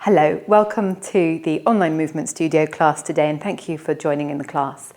Hello, welcome to the Online Movement Studio class today, and thank you for joining in the class.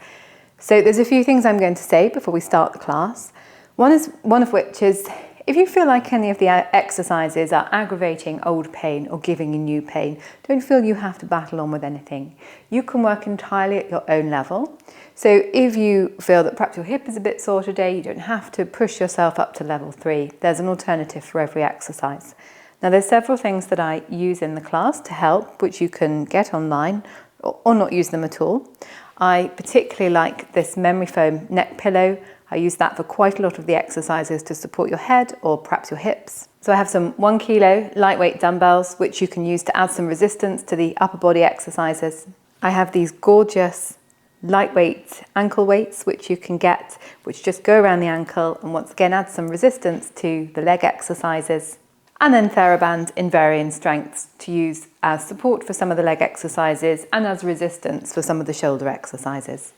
So there's a few things I'm going to say before we start the class. One of which is, if you feel like any of the exercises are aggravating old pain or giving you new pain, don't feel you have to battle on with anything. You can work entirely at your own level. So if you feel that perhaps your hip is a bit sore today, you don't have to push yourself up to level 3. There's an alternative for every exercise. Now there's several things that I use in the class to help, which you can get online or not use them at all. I particularly like this memory foam neck pillow. I use that for quite a lot of the exercises to support your head or perhaps your hips. So I have some 1 kilo lightweight dumbbells, which you can use to add some resistance to the upper body exercises. I have these gorgeous lightweight ankle weights, which you can get, which just go around the ankle and once again add some resistance to the leg exercises. And then TheraBand in varying strengths to use as support for some of the leg exercises and as resistance for some of the shoulder exercises.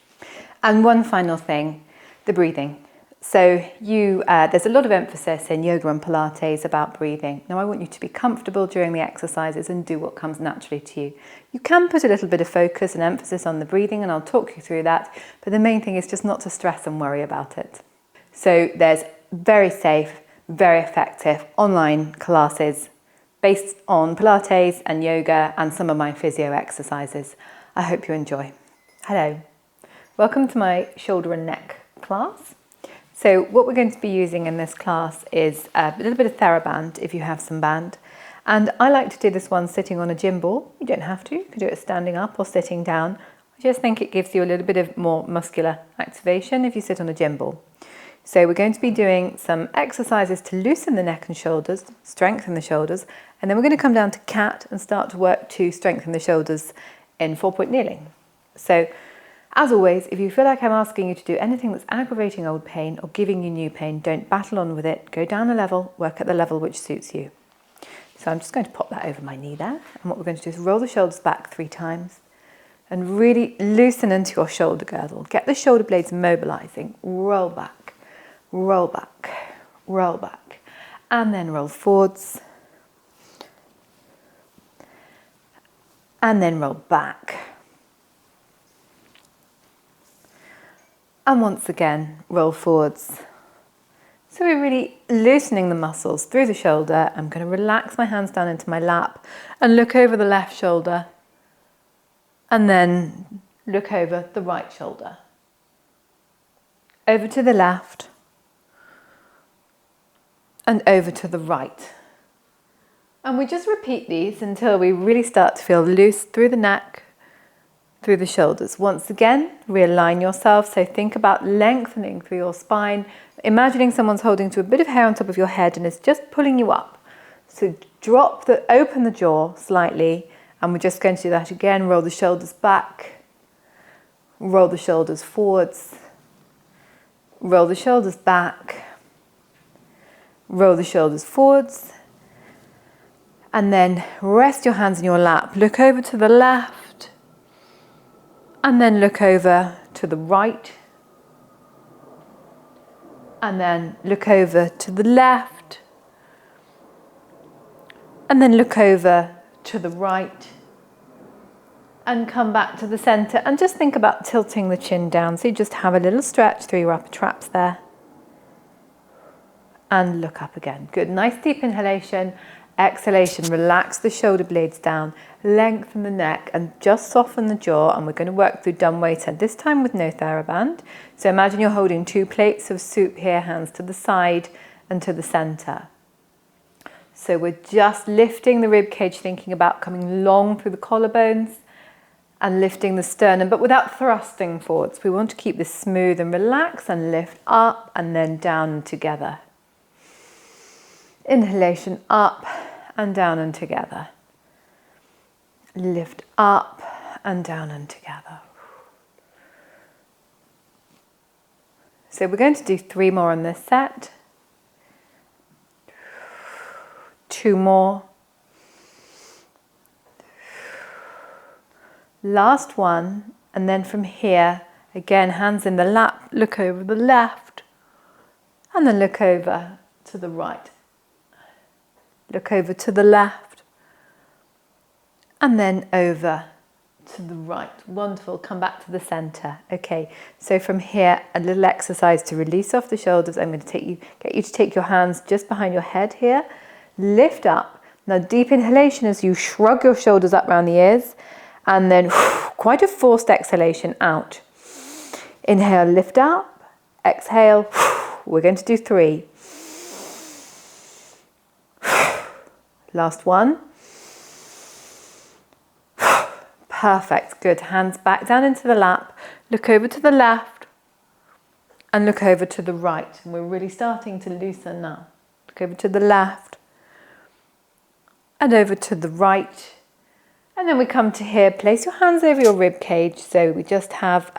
And one final thing, the breathing. So there's a lot of emphasis in yoga and Pilates about breathing. Now I want you to be comfortable during the exercises and do what comes naturally to you. You can put a little bit of focus and emphasis on the breathing, and I'll talk you through that, but the main thing is just not to stress and worry about it. So there's very safe, very effective online classes based on Pilates and yoga and some of my physio exercises. I hope you enjoy. Hello, welcome to my shoulder and neck class. So what we're going to be using in this class is a little bit of TheraBand if you have some band. And I like to do this one sitting on a gym ball. You don't have to, you can do it standing up or sitting down. I just think it gives you a little bit of more muscular activation if you sit on a gym ball. So we're going to be doing some exercises to loosen the neck and shoulders, strengthen the shoulders, and then we're going to come down to cat and start to work to strengthen the shoulders in 4-point kneeling. So as always, if you feel like I'm asking you to do anything that's aggravating old pain or giving you new pain, don't battle on with it. Go down a level, work at the level which suits you. So I'm just going to pop that over my knee there. And what we're going to do is roll the shoulders back 3 times and really loosen into your shoulder girdle. Get the shoulder blades mobilizing, roll back. Roll back, and then roll forwards, and then roll back, and once again roll forwards. So we're really loosening the muscles through the shoulder. I'm going to relax my hands down into my lap and look over the left shoulder, and then look over the right shoulder, over to the left, and over to the right. And we just repeat these until we really start to feel loose through the neck, through the shoulders. Once again, realign yourself. So think about lengthening through your spine, imagining someone's holding to a bit of hair on top of your head and is just pulling you up. So open the jaw slightly, and we're just going to do that again. Roll the shoulders back, roll the shoulders forwards, roll the shoulders back, roll the shoulders forwards, and then rest your hands in your lap. Look over to the left, and then look over to the right, and then look over to the left, and then look over to the right, and come back to the center, and just think about tilting the chin down. So you just have a little stretch through your upper traps there. And look up again. Good, nice deep inhalation, exhalation, relax the shoulder blades down, lengthen the neck and just soften the jaw, and we're going to work through dumb waiter, this time with no TheraBand. So imagine you're holding 2 plates of soup here, hands to the side and to the center. So we're just lifting the rib cage, thinking about coming long through the collarbones and lifting the sternum, but without thrusting forwards. We want to keep this smooth and relax and lift up and then down and together. Inhalation up and down and together. Lift up and down and together. So we're going to do 3 more on this set. 2 more. Last one, and then from here, again, hands in the lap, look over the left, and then look over to the right. Look over to the left, and then over to the right. Wonderful. Come back to the center. Okay, so from here, a little exercise to release off the shoulders. I'm going to get you to take your hands just behind your head here. Lift up. Now, deep inhalation as you shrug your shoulders up around the ears, and then quite a forced exhalation out. Inhale, lift up. Exhale. We're going to do 3. Last one. Perfect, good. Hands back down into the lap. Look over to the left and look over to the right. And we're really starting to loosen now. Look over to the left and over to the right. And then we come to here. Place your hands over your rib cage. So we just have,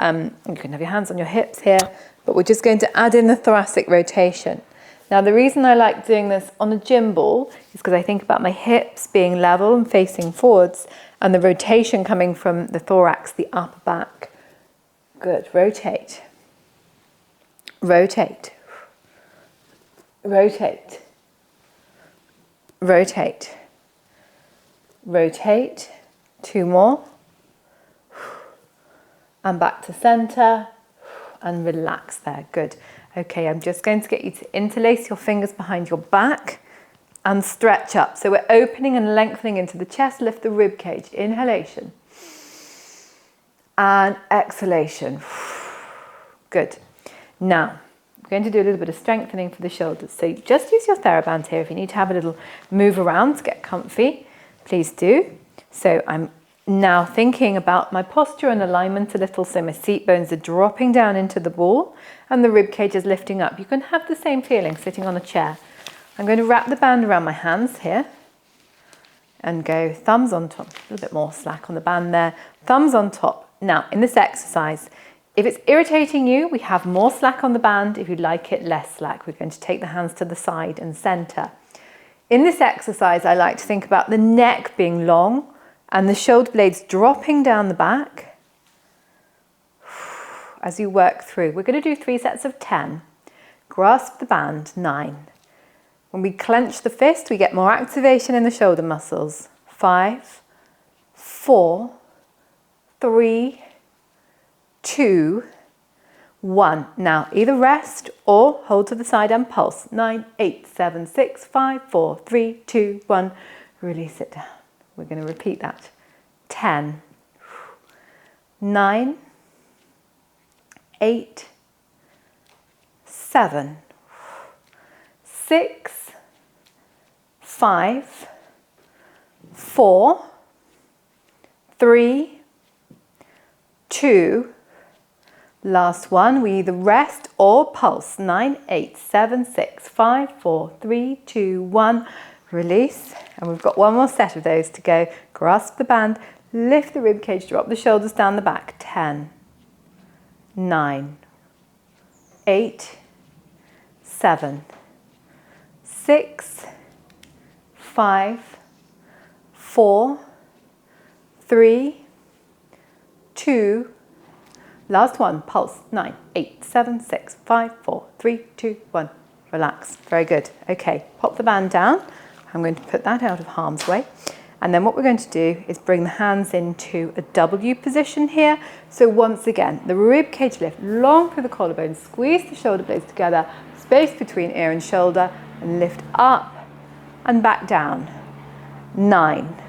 you can have your hands on your hips here, but we're just going to add in the thoracic rotation. Now, the reason I like doing this on a gym ball is because I think about my hips being level and facing forwards and the rotation coming from the thorax, the upper back. Good. Rotate. Rotate. Rotate. Rotate. Rotate. 2 more. And back to center. And relax there. Good. Okay, I'm just going to get you to interlace your fingers behind your back and stretch up. So we're opening and lengthening into the chest. Lift the rib cage. Inhalation. And exhalation. Good. Now, we're going to do a little bit of strengthening for the shoulders. So just use your TheraBand here. If you need to have a little move around to get comfy, please do. So I'm now thinking about my posture and alignment a little. So my seat bones are dropping down into the ball and the rib cage is lifting up. You can have the same feeling sitting on a chair. I'm going to wrap the band around my hands here and go thumbs on top. A little bit more slack on the band there. Thumbs on top. Now, in this exercise, if it's irritating you, we have more slack on the band. If you like it, less slack. We're going to take the hands to the side and center. In this exercise, I like to think about the neck being long and the shoulder blades dropping down the back as you work through. We're going to do 3 sets of 10. Grasp the band, 9. When we clench the fist, we get more activation in the shoulder muscles. 5, 4, 3, 2, 1. Now, either rest or hold to the side and pulse. 9, 8, 7, 6, 5, 4, 3, 2, 1. Release it down. We're going to repeat that. 10, 9, 8, 7, 6, 5, 4, 3, 2, last one. We either rest or pulse. 9, 8, 7, 6, 5, 4, 3, 2, 1. Release. And we've got one more set of those to go. Grasp the band, lift the rib cage, drop the shoulders down the back. 10, 9, 8, 7, 6, 5, 4, 3, 2, last one, pulse. 9, 8, 7, 6, 5, 4, 3, 2, 1. Relax. Very good. Okay, pop the band down. I'm going to put that out of harm's way. And then what we're going to do is bring the hands into a W position here. So once again, the rib cage lift long through the collarbone, squeeze the shoulder blades together, space between ear and shoulder, and lift up and back down. 9.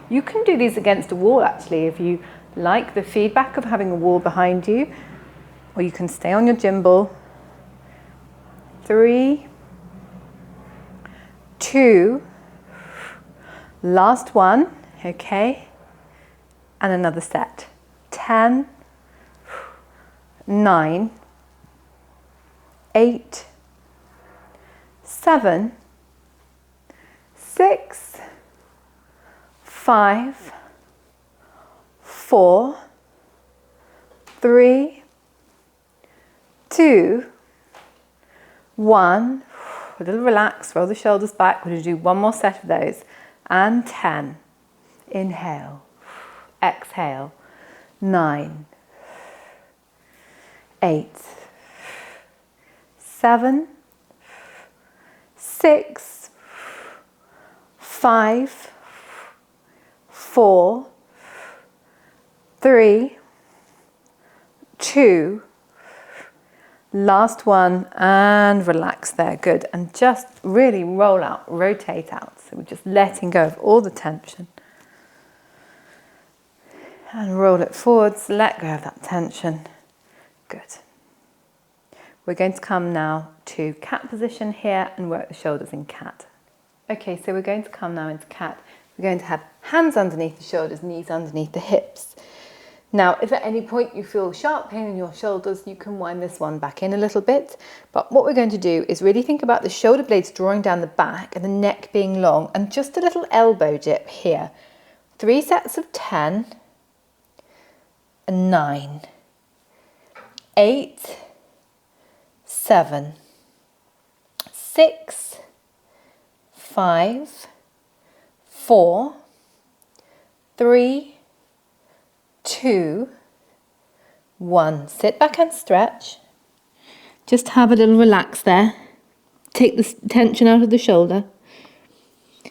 You can do these against a wall actually if you like the feedback of having a wall behind you, or you can stay on your gym ball. 3, 2, last one, okay, and another set. 10, 9, 8, 7, 6, 5, 4, 3, 2, 1. A little relax, roll the shoulders back. We're going to do one more set of those. And 10. Inhale. Exhale. 9. 8. 7. 6. 5. 4, 3, 2, last one, and relax there, good. And just really roll out, rotate out. So we're just letting go of all the tension. And roll it forwards, let go of that tension. Good. We're going to come now to cat position here and work the shoulders in cat. Okay, so we're going to come now into cat. We're going to have hands underneath the shoulders, knees underneath the hips. Now, if at any point you feel sharp pain in your shoulders, you can wind this one back in a little bit. But what we're going to do is really think about the shoulder blades drawing down the back and the neck being long, and just a little elbow dip here. 3 sets of 10, 9, 8, 7, 6, 5, 4, 3, 2, 1. Sit back and stretch. Just have a little relax there. Take the tension out of the shoulder.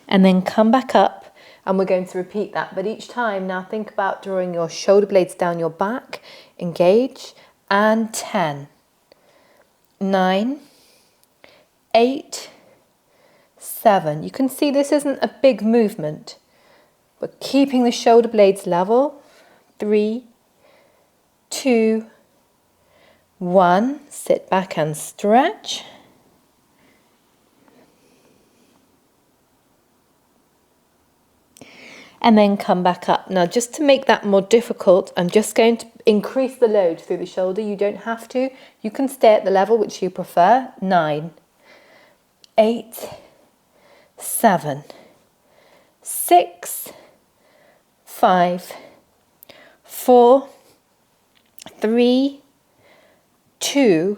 And then come back up. And we're going to repeat that. But each time now think about drawing your shoulder blades down your back. Engage. And 10, 9, 8, 7. You can see this isn't a big movement. We're keeping the shoulder blades level. 3, 2, 1. Sit back and stretch. And then come back up. Now, just to make that more difficult, I'm just going to increase the load through the shoulder. You don't have to. You can stay at the level which you prefer. 9, 8, 7, 6, 5, 4, 3, 2,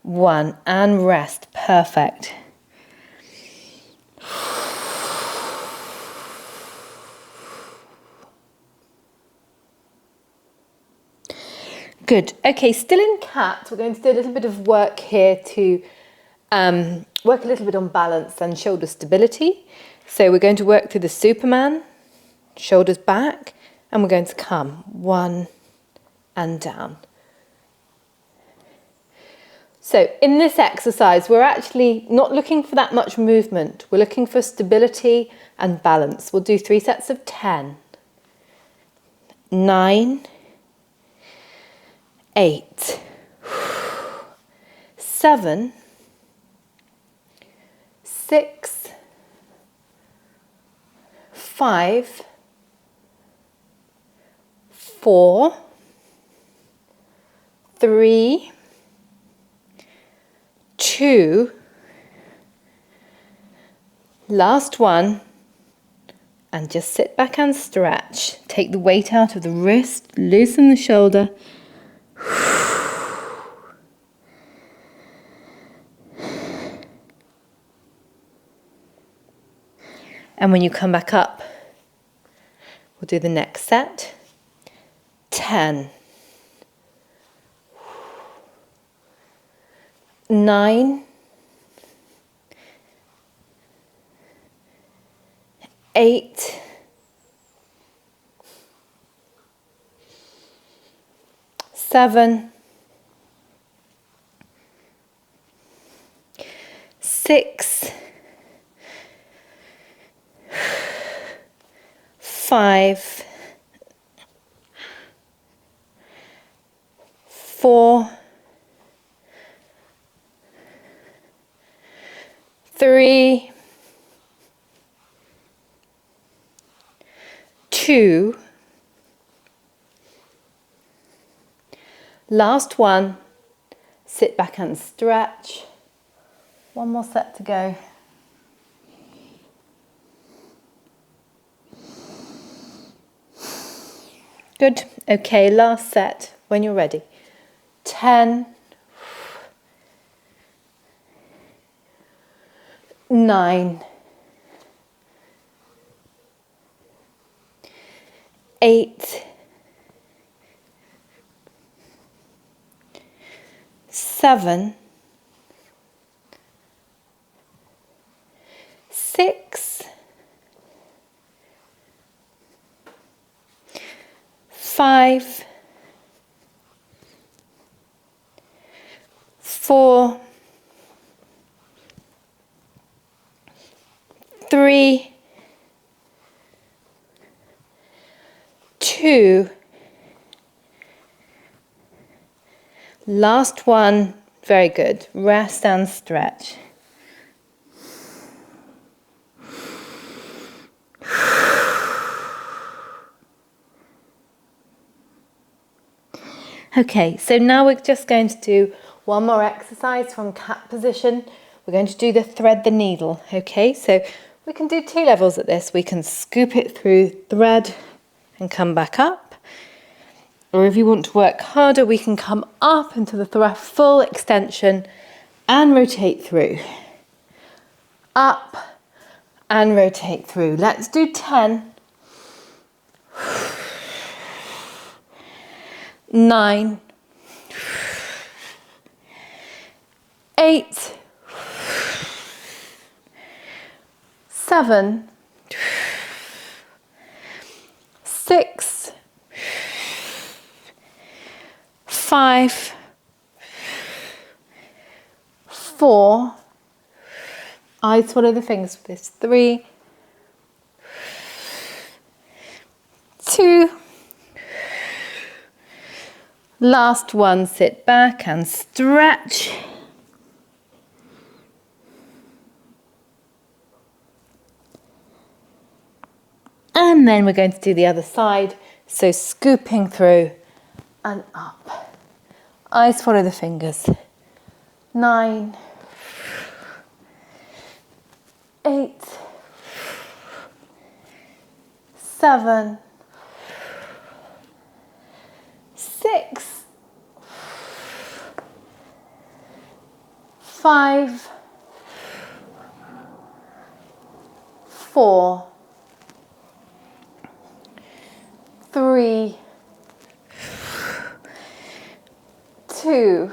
1, and rest. Perfect. Good. Okay, still in cat, we're going to do a little bit of work here to work a little bit on balance and shoulder stability. So we're going to work through the Superman, shoulders back, and we're going to come 1 and down. So in this exercise, we're actually not looking for that much movement. We're looking for stability and balance. We'll do 3 sets of 10, 9, 8, 7, 6, 5, 4, 3, 2, last one, and just sit back and stretch. Take the weight out of the wrist, loosen the shoulder. And when you come back up, we'll do the next set. 10, 9, 8, 7, 6, 5, 4, 3, 2, last one, sit back and stretch. One more set to go. Good. Okay, last set when you're ready. 10, 9, 8, 7, 6, 5, 4, 3, 2, last one, very good, rest and stretch. Okay, so now we're just going to do one more exercise from cat position. We're going to do the thread the needle, okay? So we can do 2 levels at this. We can scoop it through, thread, and come back up. Or if you want to work harder, we can come up into the full extension and rotate through. Up and rotate through. Let's do 10. 9, 8, 7, 6, 5, 4, eyes follow the fingers for this, 3, 2, last one, sit back and stretch. And then we're going to do the other side. So scooping through and up. Eyes follow the fingers. 9, 8, 7, 6, 5, 4, 3, 2,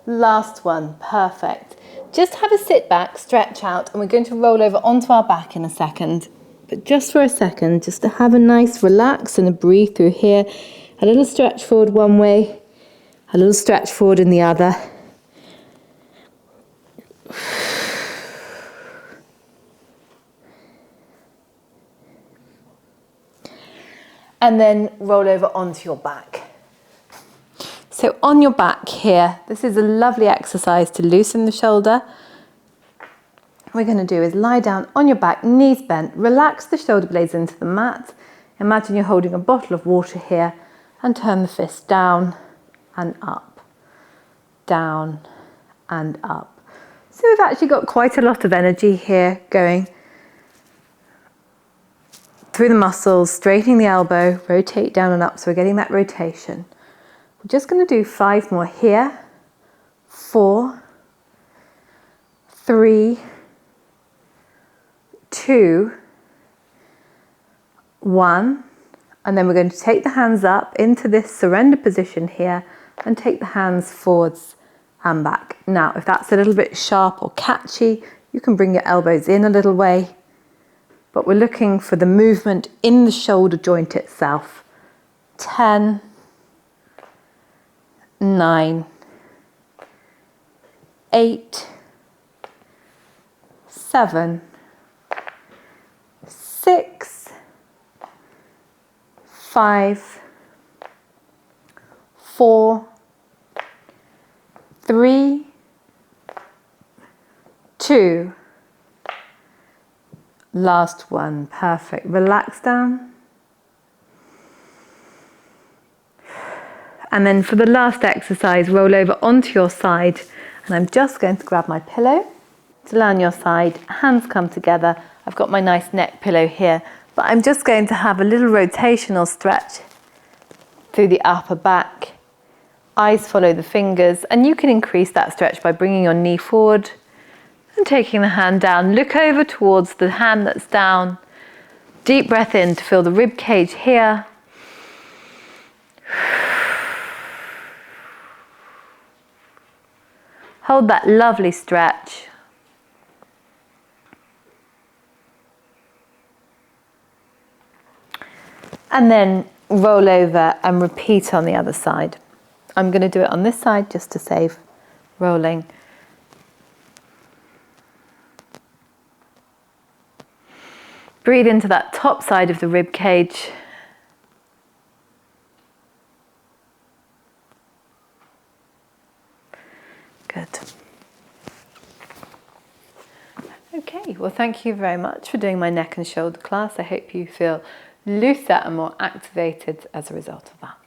last one, perfect. Just have a sit back, stretch out, and we're going to roll over onto our back in a second. But just for a second, just to have a nice relax and a breathe through here. A little stretch forward one way, a little stretch forward in the other. And then roll over onto your back. So on your back here, this is a lovely exercise to loosen the shoulder. What we're going to do is lie down on your back, knees bent, relax the shoulder blades into the mat. Imagine you're holding a bottle of water here and turn the fist down and up, down and up. So we've actually got quite a lot of energy here going through the muscles, straightening the elbow, rotate down and up. So we're getting that rotation. We're just going to do 5 more here. 4, 3, 2, 1. And then we're going to take the hands up into this surrender position here and take the hands forwards and back. Now, if that's a little bit sharp or catchy, you can bring your elbows in a little way. But we're looking for the movement in the shoulder joint itself. 10, 9, 8, 7, 6, 5, 4, 3, 2, last one, perfect. Relax down. And then for the last exercise, roll over onto your side. And I'm just going to grab my pillow to lie on your side. Hands come together. I've got my nice neck pillow here, but I'm just going to have a little rotational stretch through the upper back. Eyes follow the fingers, and you can increase that stretch by bringing your knee forward and taking the hand down. Look over towards the hand that's down. Deep breath in to feel the rib cage here. Hold that lovely stretch. and then roll over and repeat on the other side. I'm going to do it on this side just to save rolling. Breathe into that top side of the rib cage. Good. Okay, well, thank you very much for doing my neck and shoulder class. I hope you feel looser and more activated as a result of that.